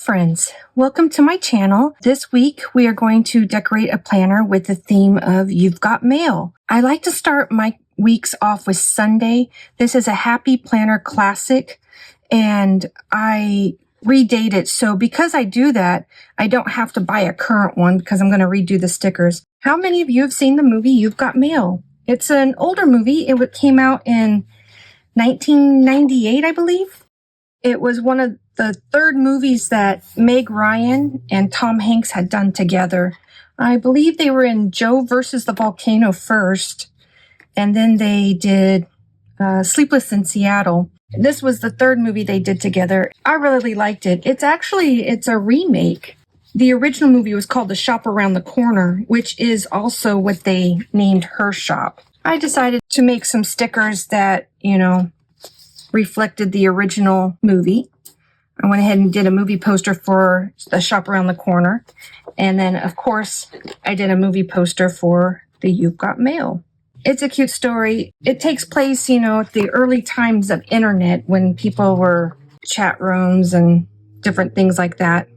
friends, welcome to my channel. This week we are going to decorate a planner with the theme of You've Got Mail. I like to start my weeks off with Sunday. This is a Happy Planner classic and I redate it. So because I do that, I don't have to buy a current one because I'm going to redo the stickers. How many of you have seen the movie You've Got Mail? It's an older movie. It came out in 1998, I believe. It was one of the third movies that Meg Ryan and Tom Hanks had done together. I believe they were in Joe versus the Volcano first, and then they did Sleepless in Seattle. This was the third movie they did together. I really liked it. It's a remake. The original movie was called The Shop Around the Corner, which is also what they named her shop. I decided to make some stickers that, reflected the original movie. I went ahead and did a movie poster for The Shop Around the Corner. And then, of course, I did a movie poster for the You've Got Mail. It's a cute story. It takes place, at the early times of internet when people were chat rooms and different things like that.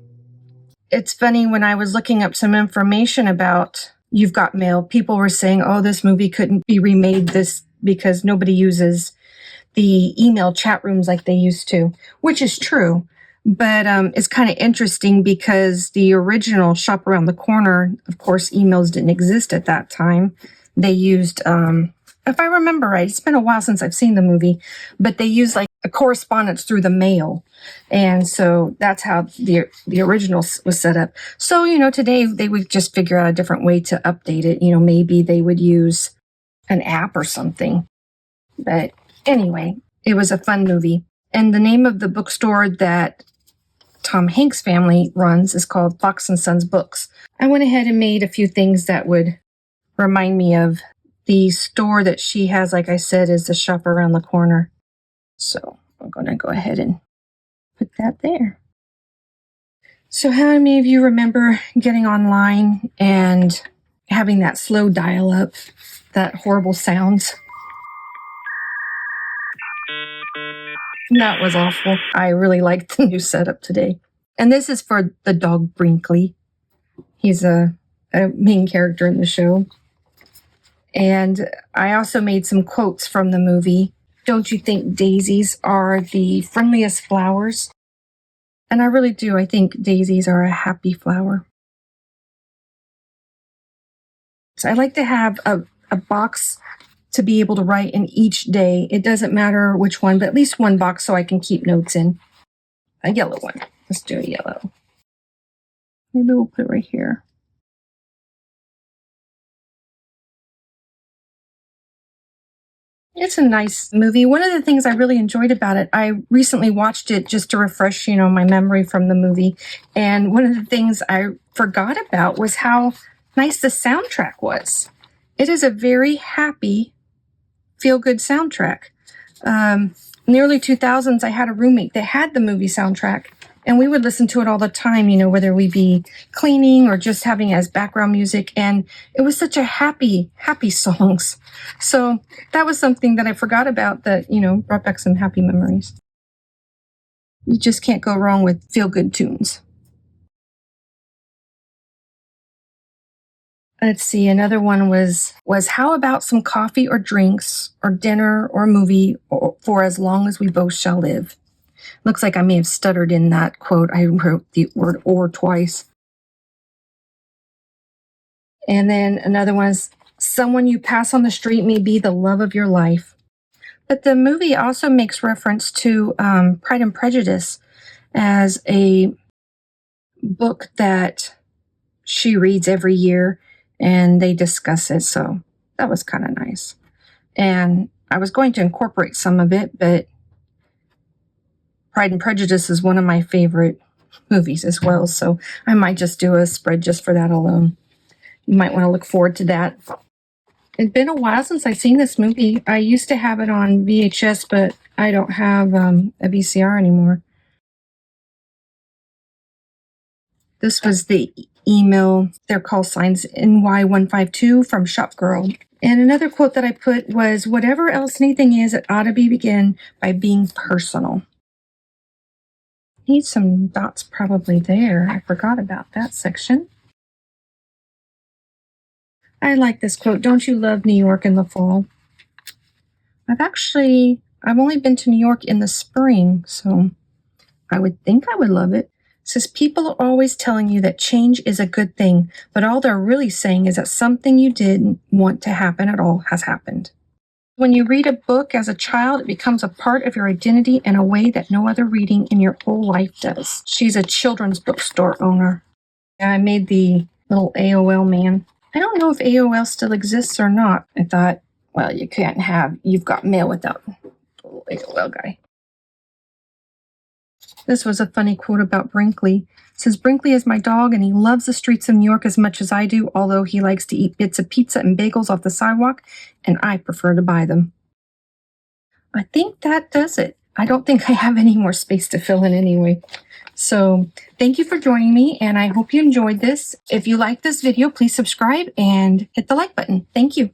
It's funny, when I was looking up some information about You've Got Mail, people were saying, oh, this movie couldn't be remade because nobody uses the email chat rooms like they used to, which is true. But it's kind of interesting because the original Shop Around the Corner, of course, emails didn't exist at that time. They used, if I remember right, it's been a while since I've seen the movie, but they used like a correspondence through the mail. And so that's how the original was set up. So, today they would just figure out a different way to update it. Maybe they would use an app or something. But anyway, it was a fun movie. And the name of the bookstore that Tom Hanks' family runs is called Fox & Sons Books. I went ahead and made a few things that would remind me of the store that she has. Like I said, is the Shop Around the Corner. So I'm going to go ahead and put that there. So how many of you remember getting online and having that slow dial-up, that horrible sounds? That was awful. I really liked the new setup today. And this is for the dog Brinkley. He's a main character in the show. And I also made some quotes from the movie. Don't you think daisies are the friendliest flowers? And I really do. I think daisies are a happy flower. So I like to have a box to be able to write in each day. It doesn't matter which one, but at least one box so I can keep notes in. A yellow one. Let's do a yellow. Maybe we'll put it right here. It's a nice movie. One of the things I really enjoyed about it, I recently watched it just to refresh, my memory from the movie. And one of the things I forgot about was how nice the soundtrack was. It is a very happy, feel-good soundtrack. In the early 2000s, I had a roommate that had the movie soundtrack, and we would listen to it all the time, whether we be cleaning or just having it as background music. And it was such a happy songs. So that was something that I forgot about that, brought back some happy memories. You just can't go wrong with feel-good tunes. Let's see, another one was how about some coffee or drinks or dinner or movie for as long as we both shall live? Looks like I may have stuttered in that quote. I wrote the word or twice. And then another one is someone you pass on the street may be the love of your life. But the movie also makes reference to Pride and Prejudice as a book that she reads every year. And they discuss it, so that was kind of nice. And I was going to incorporate some of it, but Pride and Prejudice is one of my favorite movies as well, so I might just do a spread just for that alone. You might want to look forward to that. It's been a while since I've seen this movie. I used to have it on VHS, but I don't have a VCR anymore. This was the email, their call signs NY152 from Shop Girl. And another quote that I put was, whatever else anything is, it ought to be begin by being personal. Need some dots probably there. I forgot about that section. I like this quote. Don't you love New York in the fall? I've only been to New York in the spring, so I would think I would love it. It says, people are always telling you that change is a good thing, but all they're really saying is that something you didn't want to happen at all has happened. When you read a book as a child, it becomes a part of your identity in a way that no other reading in your whole life does. She's a children's bookstore owner. I made the little AOL man. I don't know if AOL still exists or not. I thought, well, you can't have You've Got Mail without the little AOL guy. This was a funny quote about Brinkley. It says, Brinkley is my dog and he loves the streets of New York as much as I do, although he likes to eat bits of pizza and bagels off the sidewalk, and I prefer to buy them. I think that does it. I don't think I have any more space to fill in anyway. So thank you for joining me, and I hope you enjoyed this. If you like this video, please subscribe and hit the like button. Thank you.